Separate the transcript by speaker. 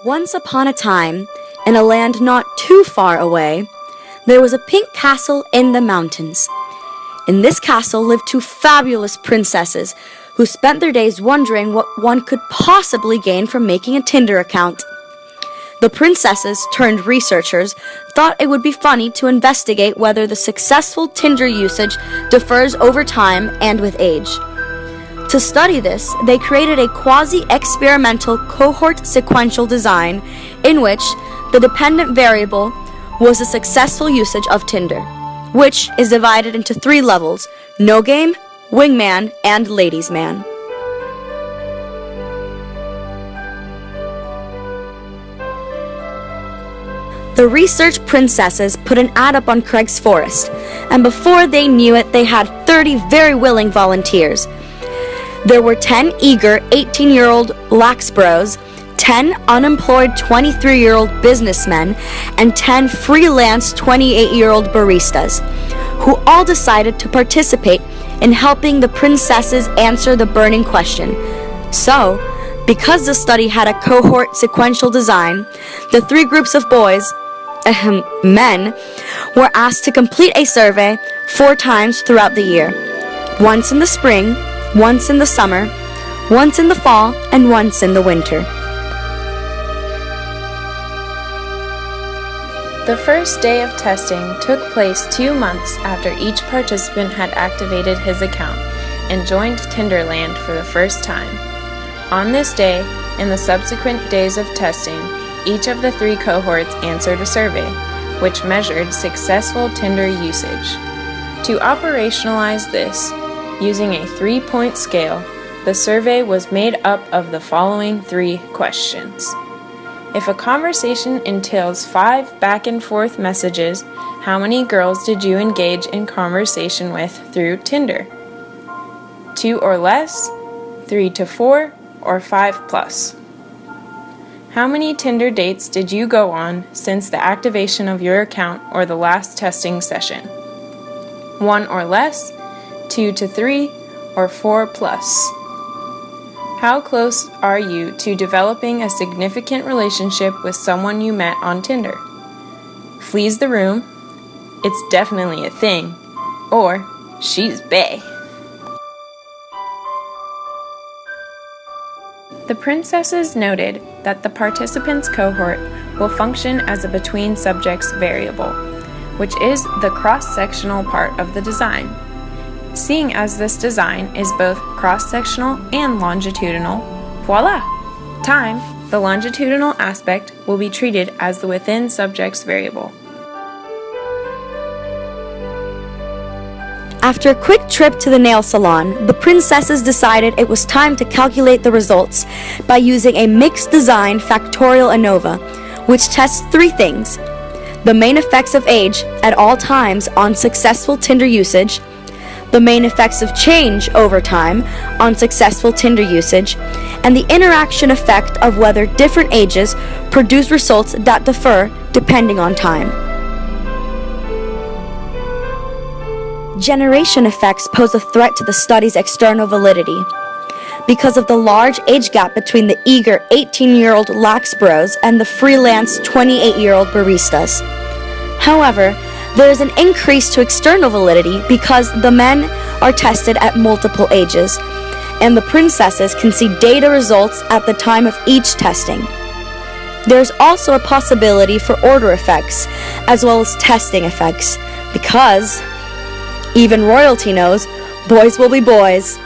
Speaker 1: Once upon a time, in a land not too far away, there was a pink castle in the mountains. In this castle lived two fabulous princesses who spent their days wondering what one could possibly gain from making a Tinder account. The princesses turned researchers thought it would be funny to investigate whether the successful Tinder usage differs over time and with age. To study this, they created a quasi-experimental cohort sequential design in which the dependent variable was the successful usage of Tinder, which is divided into three levels: no game, wingman, and ladies' man. The research princesses put an ad up on Craig's Forest, and before they knew it, they had 30 very willing volunteers. There were 10 eager 18-year-old laxbros, 10 unemployed 23-year-old businessmen, and 10 freelance 28-year-old baristas, who all decided to participate in helping the princesses answer the burning question. So, because the study had a cohort sequential design, the three groups of men, were asked to complete a survey 4 times throughout the year. Once in the spring, once in the summer, once in the fall, and once in the winter.
Speaker 2: The first day of testing took place 2 months after each participant had activated his account and joined Tinderland for the first time. On this day, and the subsequent days of testing, each of the 3 cohorts answered a survey, which measured successful Tinder usage. To operationalize this, using a 3-point scale, the survey was made up of the following 3 questions. If a conversation entails 5 back and forth messages, how many girls did you engage in conversation with through Tinder? 2 or less, 3 to 4, or 5 plus? How many Tinder dates did you go on since the activation of your account or the last testing session? 1 or less, 2 to 3, or 4 plus? How close are you to developing a significant relationship with someone you met on Tinder? Flees the room, it's definitely a thing, or she's bae. The princesses noted that the participants' cohort will function as a between subjects variable, which is the cross-sectional part of the design. Seeing as this design is both cross-sectional and longitudinal, voila! Time, the longitudinal aspect, will be treated as the within subjects variable.
Speaker 1: After a quick trip to the nail salon, the princesses decided it was time to calculate the results by using a mixed design factorial ANOVA, which tests 3 things: the main effects of age at all times on successful Tinder usage, the main effects of change over time on successful Tinder usage, and the interaction effect of whether different ages produce results that differ depending on time. Generation effects pose a threat to the study's external validity because of the large age gap between the eager 18-year-old laxbros and the freelance 28-year-old baristas. However, there is an increase to external validity because the men are tested at multiple ages, and the princesses can see data results at the time of each testing. There's also a possibility for order effects, as well as testing effects, because even royalty knows boys will be boys.